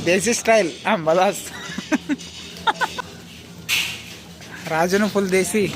देसी style badass Raju full देसी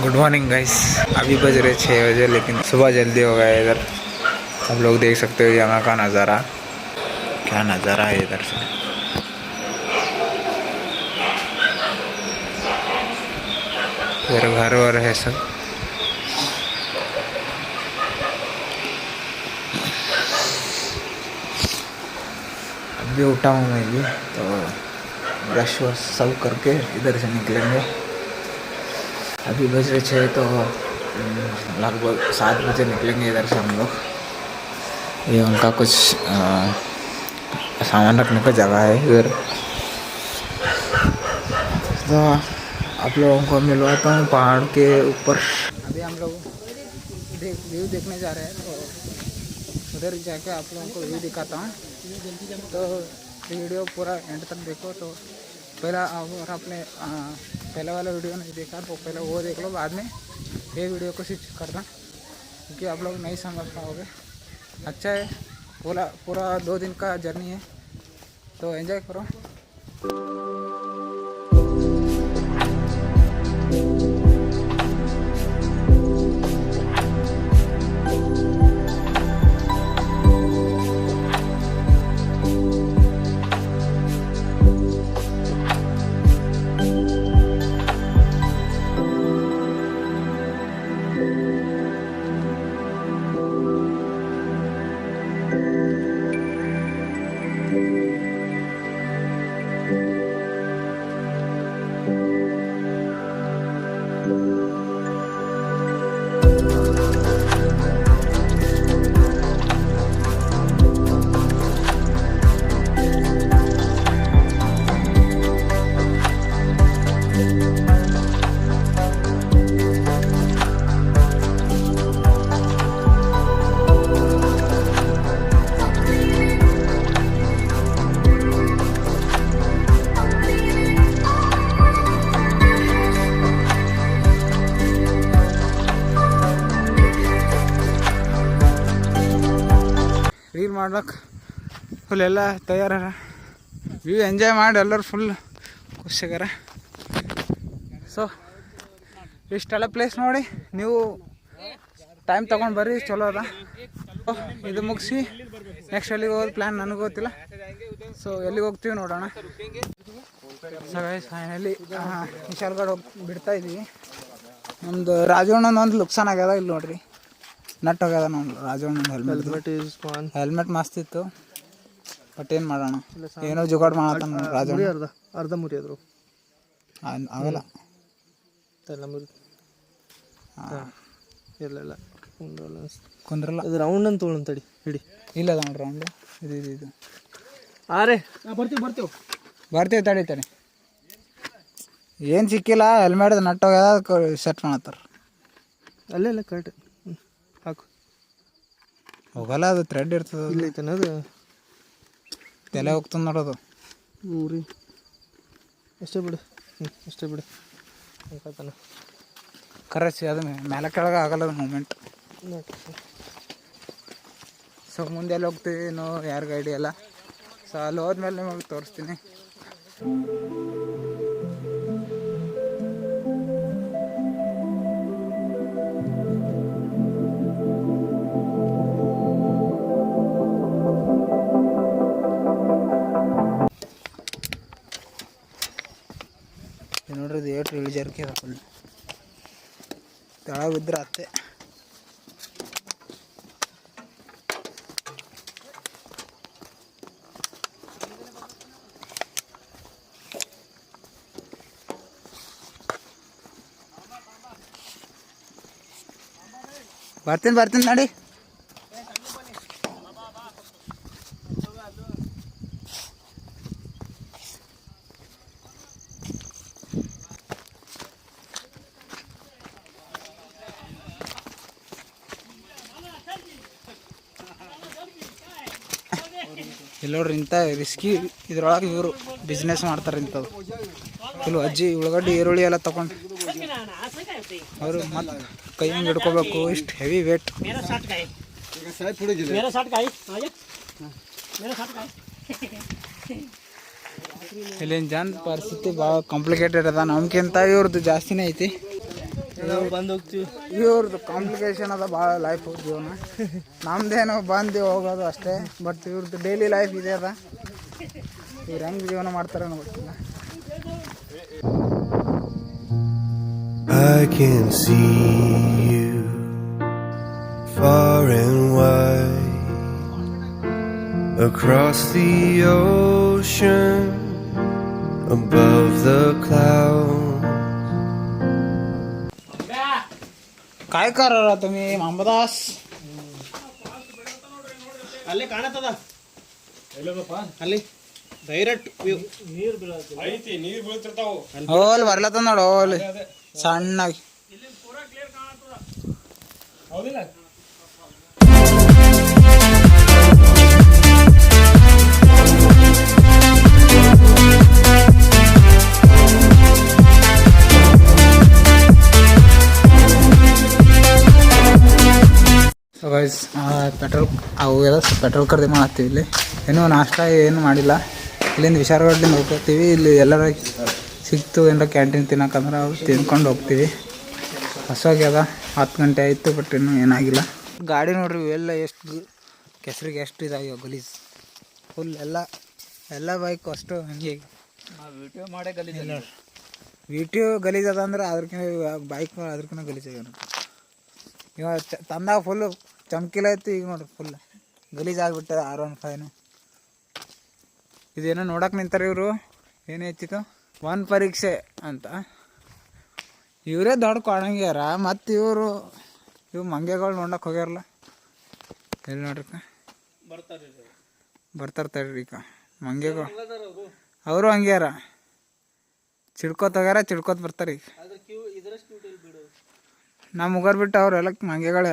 good morning guys. अभी बज रहे 6 बजे, लेकिन सुबह जल्दी हो गया इधर। आप लोग देख सकते हो यहाँ का नज़ारा, क्या नज़ारा है इधर से। इधर घर वर है सब। अभी उठा हूँ मैं भी, तो ब्रश वश सब करके इधर से निकलेंगे। अभी बज रहे 6, तो लगभग 7 बजे निकलेंगे इधर से हम लोग। ये उनका कुछ सामान रखने का जगह है इधर। तो आप लोगों को मिलवाता हूँ पहाड़ के ऊपर। अभी हम लोग व्यू देखने जा रहे हैं, तो उधर जाके आप लोगों को व्यू दिखाता हूँ। तो वीडियो पूरा एंड तक देखो। तो पहला अगर आपने पहले वाला वीडियो नहीं देखा तो पहले वो देख लो, बाद में ये वीडियो को स्विच करना, क्योंकि आप लोग नहीं समझ पाओगे। अच्छा है, पूरा 2 दिन का जर्नी है, तो एंजॉय करो। ರೀಲ್ ಮಾಡ್ಲಿಕ್ಕೆ ಫುಲ್ ಎಲ್ಲ ತಯಾರ. ವ್ಯೂ ಎಂಜಾಯ್ ಮಾಡಿ ಎಲ್ಲರೂ ಫುಲ್ ಖುಷಿಯಾಗಾರ. ಸೊ ಇಷ್ಟೆಲ್ಲ ಪ್ಲೇಸ್ ನೋಡಿ ನೀವು ಟೈಮ್ ತೊಗೊಂಡು ಬರ್ರಿ, ಚಲೋ ಅದ. ಇದು ಮುಗಿಸಿ ನೆಕ್ಸ್ಟ್ ಎಲ್ಲಿಗೆ ಹೋಗೋದು ಪ್ಲ್ಯಾನ್ ನನಗೆ ಗೊತ್ತಿಲ್ಲ. ಸೊ ಎಲ್ಲಿಗೆ ಹೋಗ್ತೀವಿ ನೋಡೋಣ. ಸೊ ಗೈಸ್ ಫೈನಲಿ ವಿಶಾಲ್ಗಢ ಹೋಗಿ ಬಿಡ್ತಾ ಇದ್ದೀವಿ. ನಮ್ಮದು ರಾಜವಣ್ಣನ ಒಂದು ಲುಕ್ಸಾನ್ ಆಗ್ಯದ. ಇಲ್ಲಿ ನೋಡ್ರಿ, ನಟ್ ಹೋಗ್ಯದ ನಮ್ಮ ರಾಜವಣ್ಣನ ಹೆಲ್ಮೆಟ್ ಮಸ್ತ್ ಇತ್ತು, ಬಟ್ ಏನು ಮಾಡೋಣ, ಏನೋ ಜುಗಾಡ್ ಮಾಡತ್ತಾನ ರಾಜವಣ್ಣ. ಅರ್ಧ ಮುರಿಯೋದ್ರು ಅವೆಲ್ಲ ಇಲ್ಲ ಕುಂದ್ರಲ್ಲ. ಅದು ರೌಂಡ್ ಅಂತ ತೊಗೊಳಂತಡಿ ಹಿಡಿ. ಇಲ್ಲ ಅದ ನೋಡಿ ರೌಂಡು. ಇದು ಆರೆ ಬರ್ತೀವಿ ತಡಿ. ಏನು ಸಿಕ್ಕಿಲ್ಲ, ಹೆಲ್ಮೆಟ್ ನಟ್ ಹೋಗ್ಯದ, ಸೆಟ್ ಮಾಡತ್ತಾರ. ಅಲ್ಲೆಲ್ಲ ಕರೆಕ್ಟ್ ಹಾಕು. ಹೋಗಲ್ಲ, ಅದು ಥ್ರೆಡ್ ಇರ್ತದೆ. ಇಲ್ಲ ಐತನ ಅದು ತಲೆ ಹೋಗ್ತದೆ ನೋಡೋದು. ಊರಿ ಅಷ್ಟೇ ಬಿಡು. ಅಷ್ಟೇ ಬಿಡು ಅನ್ಕತಾನ. ಕರೆಕ್ಟ್ ಅದು ಮೇಲೆ ಕೆಳಗೆ ಆಗಲ್ಲ ಅದು ಮೂಮೆಂಟ್. ಸೊ ಮುಂದೆ ಎಲ್ಲಿ ಹೋಗ್ತೀವಿ ನೋ ಯಾರು ಗೈಡಿ ಎಲ್ಲ. ಸೊ ಅಲ್ಲಿ ಹೋದ್ಮೇಲೆ ನಿಮಗೆ ತೋರಿಸ್ತೀನಿ. ನೋಡ್ರಿ ಇದು ಏಟ್ರು ಇಳಿಜಾರಿಕೆ ಅದ ಫುಲ್. ತೆಳಗೆ ಬಿದ್ದರೆ ಅತ್ತೆ. ಬರ್ತೀನಿ ನಡಿ. ಇಲ್ಲಿ ನೋಡ್ರಿ ಇಂಥ ರಿಸ್ಕಿ ಇದ್ರೊಳಗೆ ಇವರು ಬಿಸ್ನೆಸ್ ಮಾಡ್ತಾರೆ ಇಂಥದ್ದು. ಇಲ್ಲಿ ಅಜ್ಜಿ ಉಳ್ಳಾಗಡ್ಡಿ ಈರುಳ್ಳಿ ಎಲ್ಲ ತಗೊಂಡು ಅವರು ಮತ್ತೆ ಕೈ ಹಂಗೆ ಹಿಡ್ಕೋಬೇಕು. ಇಷ್ಟು ಹೆವಿ ವೇಟ್. ಇಲ್ಲಿನ ಜನ ಪರಿಸ್ಥಿತಿ ಭಾಳ ಕಾಂಪ್ಲಿಕೇಟೆಡ್ ಅದ. ನಮ್ಗಿಂತ ಇವ್ರದ್ದು ಜಾಸ್ತಿನೇ ಐತಿ. ಬಂದು ಹೋಗ್ತೀವಿ. ಇವ್ರದ್ದು ಕಾಂಪ್ಲಿಕೇಶನ್ ಅದ ಭಾಳ ಲೈಫ್ ಜೀವನ. ನಮ್ದೇನೋ ಬಂದು ಹೋಗೋದು ಅಷ್ಟೇ. ಬಟ್ ಇವ್ರದ್ದು ಡೈಲಿ ಲೈಫ್ ಇದೆ ಅದ. ಇವ್ರು ಹೆಂಗೆ ಜೀವನ ಮಾಡ್ತಾರೆ ಅನ್ನೋ ಗೊತ್ತಿಲ್ಲ. I can see you far and wide across the ocean above the clouds. काय करा तुम्ही मामदास? ಅಲ್ಲೇ ಕಾಣತ್ತದ ಅಲ್ಲಿ ಡೈರೆಕ್ಟ್ ವ್ಯೂ. ನೀರು ಬೀಳ್ತಿರ್ತಾವ. ಹೋಲ್ ಬರ್ಲತ್ತ ನೋಡು ಹೋಲ್ ಸಣ್ಣಾಗಿ. ಸೊ ಗೈಸ್ ಪೆಟ್ರೋಲ್ ಖರೀದಿ ಮಾಡತ್ತೀವಿ. ಇಲ್ಲಿ ಏನೂ ನಾಷ್ಟ ಏನು ಮಾಡಿಲ್ಲ. ಇಲ್ಲಿಂದ ವಿಶಾಲಗಡ್ಡಿಂದ ಹೋಗ್ತೀವಿ. ಇಲ್ಲಿ ಎಲ್ಲರ ಸಿಕ್ತು ಏನಾರ ಕ್ಯಾಂಟೀನ್ ತಿನ್ನಕಂದ್ರೆ ಅವ್ರು ತಿನ್ಕೊಂಡು ಹೋಗ್ತೀವಿ. ಹಸುವಾಗ್ಯದ 10 ಗಂಟೆ ಆಯಿತು. ಬಟ್ ಇನ್ನೂ ಏನಾಗಿಲ್ಲ. ಗಾಡಿ ನೋಡ್ರಿ ಇವೆಲ್ಲ ಎಷ್ಟು ಕೆಸರಿಗೆ ಎಷ್ಟು ಇದಾಗ್ಯಾವ ಗಲೀಜ್ ಫುಲ್. ಎಲ್ಲ ಬೈಕು ಅಷ್ಟು ಹಂಗೆ ವಿಡಿಯೋ ಮಾಡೇ ಗಲೀಜ್ ನೋಡ್ರಿ. ವಿಡಿಯೋ ಗಲೀಜ್ ಅದ ಅಂದ್ರೆ ಅದ್ರಕಿಂತ ಬೈಕ್ ಅದ್ರಕಿಂತ ಗಲೀಜ್ ಆಗ್ಯಾವ ನೋಡ್ರಿ. ಇವಾಗ ತಂದಾಗ ಫುಲ್ಲು ಚಮಕಿಲ ಐತಿ. ಈಗ ನೋಡ್ರಿ ಫುಲ್ ಗಲೀಜ್ ಆಗಿಬಿಟ್ಟದ. R15 ಇದೇನೋ ನೋಡಕ್ಕೆ ನಿಂತಾರೆ ಇವರು. ಏನೈತಿತ್ತು ಒಂದು ಪರೀಕ್ಷೆ ಅಂತ. ಇವರೇ ದೊಡ್ಡ ಕೊಡಂಗ್ಯಾರ. ಮತ್ತು ಇವು ಮಂಗೆಗಳು ನೋಡಕ್ಕೆ ಹೋಗ್ಯಾರಲ್ಲ. ಎಲ್ಲಿ ನೋಡ್ರಿ ಬರ್ತಾರೆ ತಡ್ರಿ. ಈಗ ಮಂಗೆಗಳು ಅವರು ಹಂಗ್ಯಾರ. ಚಿಡ್ಕೋತ ಹೋಗ್ಯಾರ, ಚಿಡ್ಕೋತ ಬರ್ತಾರೆ. ಈಗ ನಮ್ಮ ಮುಗರ್ ಬಿಟ್ಟು ಅವ್ರೆಲ್ಲ ಮಂಗೆಗಳು.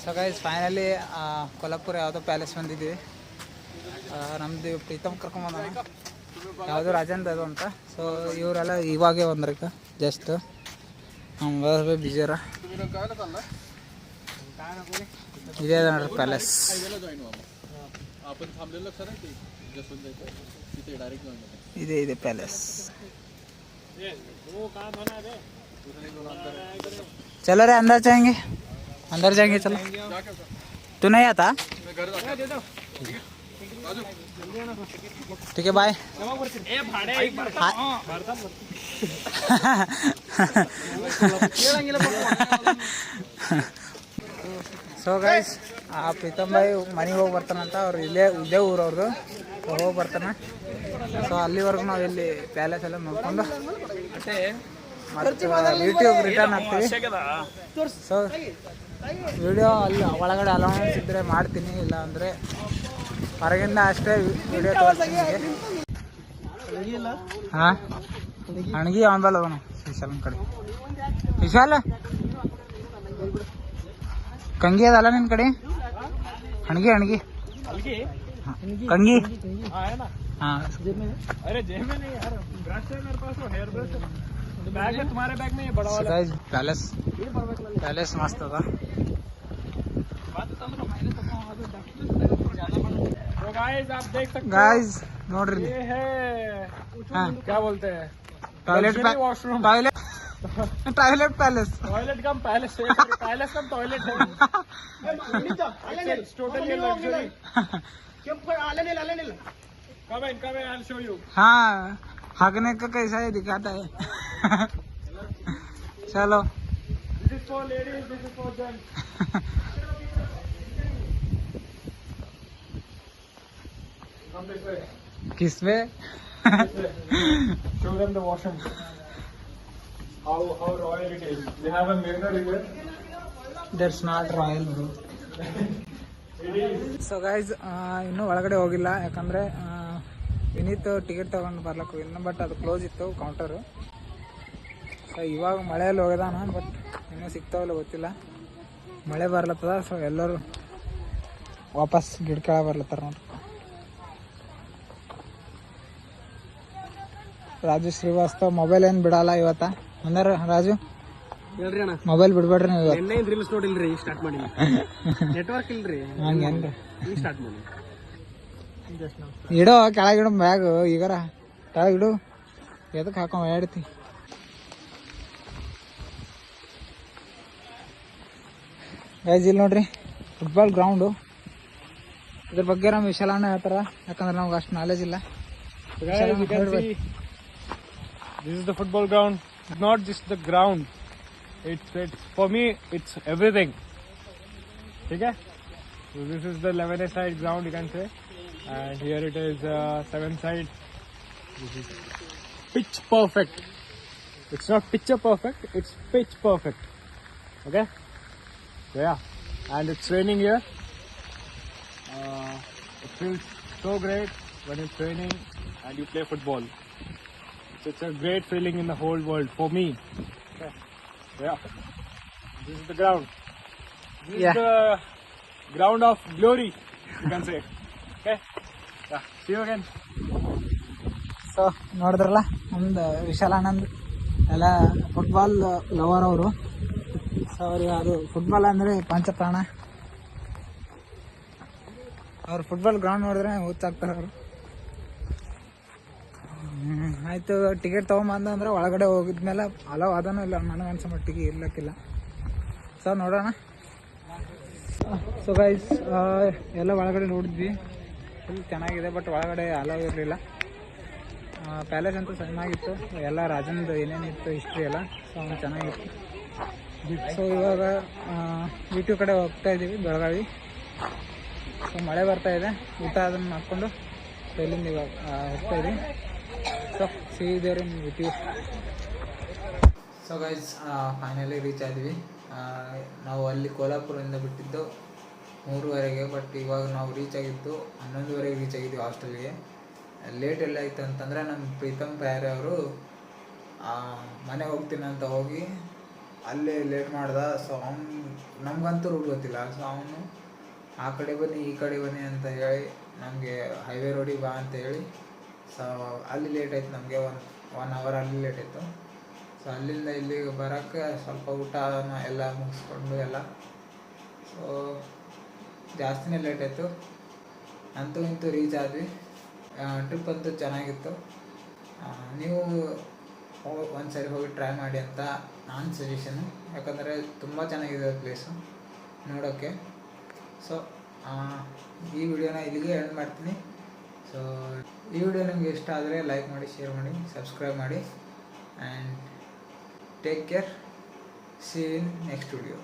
ಸೊ ಗೈಸ್ ಫೈನಲಿ ಕೊಲ್ಲಾಪುರ ಯಾವುದೋ ಪ್ಯಾಲೇಸ್ ಬಂದಿದ್ದೀವಿ. ನಮ್ಮದು ಪ್ರೀತಮ್ ಕರ್ಕೊಂಬಂದ ಯಾವುದೋ ರಾಜೇಂದ್ರ ಅದು ಅಂತ. ಸೊ ಇವರೆಲ್ಲ ಇವಾಗೇ ಬಂದ್ರಿಕ ಜಸ್ಟ್. ನಮ್ಮ ಬಿಜಾರ ಇದೇ ನೋಡ್ರಿ ಪ್ಯಾಲೇಸ್. ಇದೆ ಪ್ಯಾಲೇಸ್. चलो रे अंदर जाएंगे चलो. तू नहीं आता? ठीक है बाय. ಸೊ ಗೈಸ್ ಪ್ರೀತಮ್ ಬಾಯ್ ಮನೆಗೆ ಹೋಗಿ ಬರ್ತಾನಂತ. ಅವ್ರು ಇದೇ ಊರು ಅವ್ರದ್ದು. ಹೋಗಿ ಬರ್ತಾನೆ. ಸೊ ಅಲ್ಲಿವರೆಗೂ ನಾವು ಇಲ್ಲಿ ಪ್ಯಾಲೇಸ್ ಎಲ್ಲ ನೋಡ್ಕೊಂಡು ಮತ್ತು ಯೂಟ್ಯೂಬ್ ರಿಟರ್ನ್ ಆಗ್ತೀವಿ. ಸೊ ವಿಡಿಯೋ ಅಲ್ಲಿ ಒಳಗಡೆ ಅಲೌನ್ಸ್ ಇದ್ದರೆ ಮಾಡ್ತೀನಿ, ಇಲ್ಲ ಅಂದರೆ ಹೊರಗಿಂದ ಅಷ್ಟೇ ವಿಡಿಯೋ ತೋರಿಸ್ತೀನಿ. ಹಾಂ ಅಣಗಿ ಅವನಲ್ಲ ಅವನು ವಿಶಾಲನ ಕಡೆ. ವಿಶಾಲ ಕಂಗಿ ಅದಲ್ಲ ನಿನ್ನ ಕಡೆ? ಅಣಗಿ ಕಂಗಿ. हाँ अरे जेब में नहीं यार, ब्रश है मेरे पास, हेयर ब्रश है बैग है तुम्हारे बैग में, ये बड़ा वाला पैलेस मस्त था. तो गाइस आप देख सकते हो गाइस नोड्री ये है क्या बोलते हैं toilet. Toilet palace. Toilet come palace, palace come toilet. Totally luxury. Come in, I'll show you. हाँ, हगने का कैसा है दिखाता है. चलो. This is for ladies, this is for gents. Come this way. किस में? Show them the washroom. How royal it is. They have a mirror here. That's not royal bro. So guys ಇನ್ನೂ ಒಳಗಡೆ ಹೋಗಿಲ್ಲ, ಯಾಕಂದರೆ ವಿನೀತ್ ಟಿಕೆಟ್ ತೊಗೊಂಡು ಬರ್ಲಕ್ಕೆ ಹೋಗಿಲ್ಲ, but ಅದು close ಇತ್ತು ಕೌಂಟರು. ಸೊ ಇವಾಗ ಮಳೆಯಲ್ಲಿ ಹೋಗಿದಾನ, ಬಟ್ ಇನ್ನೂ ಸಿಗ್ತಾವಲ್ಲ ಗೊತ್ತಿಲ್ಲ. ಮಳೆ ಬರ್ಲತ್ತದ, ಸೊ ಎಲ್ಲರೂ ವಾಪಸ್ ಗಿಡ ಕೆಳಗೆ ಬರ್ಲತ್ತಾರ ನೋಡ್ರಿ. ರಾಜು ಶ್ರೀವಾಸ್ತವ್ ಮೊಬೈಲ್ ಏನು ಬಿಡಲ್ಲ ಇವತ್ತ ಅಂದಾರ. ರಾಜು ಹೇಳ್ರಿ ಅಣ್ಣ, ಮೊಬೈಲ್ ಬಿಡ್ಬೇಡ್ರಿ ನೀವು ಇವತ್ತು. ಎಣ್ಣೆ ರೀಲ್ಸ್ ನೋಡಿಲ್ರಿ, ಸ್ಟಾರ್ಟ್ ಮಾಡಿ. ನೆಟ್ವರ್ಕ್ ಇಲ್ರಿ, ಹಂಗೇನ್ರಿ? ಈಗ ಸ್ಟಾರ್ಟ್ ಮಾಡಿ. ಇಡೋ ಕೆಳಗಿಡು ಬ್ಯಾಗ್, ಈಗಾರ ಕೆಳಗಿಡು, ಎದಕ್ಕೆ ಹಾಕೊಂಡ್ ಹೇಳ್ತಿ. ಗೈಸ್ ಇಲ್ಲಿ ನೋಡ್ರಿ ಫುಟ್ಬಾಲ್ ಗ್ರೌಂಡು. ಇದ್ರ ಬಗ್ಗೆ ನಮ್ಮ ವಿಶಾಲಣ್ಣ ಹೇಳ್ತಾರ, ಯಾಕಂದ್ರೆ ನಮ್ಗೆ ಅಷ್ಟು ನಾಲೆಜ್ ಇಲ್ಲ. This is the football ground. It's not just the ground. It's for me, it's everything. Okay? So this is the 11-a-side ground, you can say. And here it is 7-side. This is pitch perfect. It's not picture perfect, it's pitch perfect. Okay? So yeah. And it's raining here. It feels so great when it's raining and you play football. It's a great feeling in the whole world for me. Okay. Yeah. This is the ground. This Yeah. is the ground of glory, you can say. Okay. Yeah. See you again. So ನೋಡಿದ್ರಲ್ಲ ನಮ್ದು ವಿಶಾಲಾನಂದ್ ಎಲ್ಲ football lover ಅವರು. So ಅವ್ರಿಗೆ ಅದು football ಅಂದರೆ ಪಂಚಪ್ರಾಣ. ಅವ್ರು football ground ನೋಡಿದ್ರೆ ಹುಚ್ಚಾಗ್ತಾರೆ ಅವರು. ಆಯಿತು, ಟಿಕೆಟ್ ತೊಗೊಂಬಂದ್ರೆ ಒಳಗಡೆ ಹೋಗಿದ್ಮೇಲೆ ಅಲೋ ಅದನೂ ಇಲ್ಲ ನನಗೆ ಅನ್ಸೋ ಮಟ್ಟಿಗೆ ಇರ್ಲಕ್ಕಿಲ್ಲ. ಸೊ ನೋಡೋಣ. ಸೊ ಗೈಸ್ ಎಲ್ಲ ಒಳಗಡೆ ನೋಡಿದ್ವಿ, ಫುಲ್ ಚೆನ್ನಾಗಿದೆ, ಬಟ್ ಒಳಗಡೆ ಅಲೋ ಇರಲಿಲ್ಲ. ಪ್ಯಾಲೇಸ್ ಅಂತೂ ಚೆನ್ನಾಗಿತ್ತು, ಎಲ್ಲ ರಾಜಂದು ಏನೇನಿತ್ತು ಹಿಸ್ಟ್ರಿ ಎಲ್ಲ, ಸೊ ಅವ್ನು ಚೆನ್ನಾಗಿತ್ತು. ಸೊ ಇವಾಗ ವಿಟು ಕಡೆ ಹೋಗ್ತಾ ಇದ್ದೀವಿ, ಬೆಳಗಾವಿ. ಸೊ ಮಳೆ ಬರ್ತಾ ಇದೆ, ಊಟ ಅದನ್ನು ಮಾಡ್ಕೊಂಡು ಇಲ್ಲಿಂದ ಇವಾಗ ಹೋಗ್ತಾ ಇದ್ದೀವಿ. ಸೊ ಸಿ ದೇರ್ ಇನ್ ವಿಟು. ಸೊ ಗೈಸ್ ಫೈನಲಿ ರೀಚ್ ಆದ್ವಿ. ನಾವು ಅಲ್ಲಿ ಕೋಲ್ಹಾಪುರದಿಂದ ಬಿಟ್ಟಿದ್ದು 3:30ಗೆ, ಬಟ್ ಇವಾಗ ನಾವು ರೀಚ್ ಆಗಿದ್ದು 11:30ಗೆ ರೀಚ್ ಆಗಿದ್ವಿ ಹಾಸ್ಟೆಲ್ಗೆ. ಲೇಟ್ ಎಲ್ಲ ಆಯಿತು ಅಂತಂದರೆ ನಮ್ಮ ಪ್ರೀತಮ್ ಪ್ಯಾರೆ ಅವರು ಮನೆಗೆ ಹೋಗ್ತೀನಿ ಅಂತ ಹೋಗಿ ಅಲ್ಲೇ ಲೇಟ್ ಮಾಡ್ದ. ಸೊ ಅವ್ನು ನಮಗಂತೂ ರೂಟ್ ಗೊತ್ತಿಲ್ಲ. ಸೊ ಅವನು ಆ ಕಡೆ ಬನ್ನಿ ಈ ಕಡೆ ಬನ್ನಿ ಅಂತ ಹೇಳಿ ನಮಗೆ ಹೈವೇ ರೋಡಿಗೆ ಬಾ ಅಂತ ಹೇಳಿ, ಸೊ ಅಲ್ಲಿ ಲೇಟ್ ಆಯ್ತು ನಮಗೆ. ಒನ್ ಅವರ್ ಅಲ್ಲಿ ಲೇಟ್ ಆಯಿತು. ಸೊ ಅಲ್ಲಿಂದ ಇಲ್ಲಿಗೆ ಬರೋಕ್ಕೆ ಸ್ವಲ್ಪ ಊಟ ಎಲ್ಲ ಮುಗಿಸ್ಕೊಂಡು ಎಲ್ಲ, ಸೊ ಜಾಸ್ತಿನೇ ಲೇಟ್ ಆಯಿತು. ಅಂತೂ ಇಂತೂ ರೀಚ್ ಆದ್ವಿ. ಟ್ರಿಪ್ ಅಂತೂ ಚೆನ್ನಾಗಿತ್ತು. ನೀವು ಒಂದ್ಸರಿ ಹೋಗಿ ಟ್ರೈ ಮಾಡಿ ಅಂತ ನಾನು ಸಜೆಷನು, ಯಾಕಂದರೆ ತುಂಬ ಚೆನ್ನಾಗಿದೆ ಪ್ಲೇಸು ನೋಡೋಕ್ಕೆ. ಸೊ ಈ ವಿಡಿಯೋನ ಇಲ್ಲಿಗೆ ಎಂಡ್ ಮಾಡ್ತೀನಿ. ಸೊ ಈ ವಿಡಿಯೋ ನಿಮಗೆ ಇಷ್ಟ ಆದರೆ ಲೈಕ್ ಮಾಡಿ, ಶೇರ್ ಮಾಡಿ, ಸಬ್ಸ್ಕ್ರೈಬ್ ಮಾಡಿ, and take care. C in next video.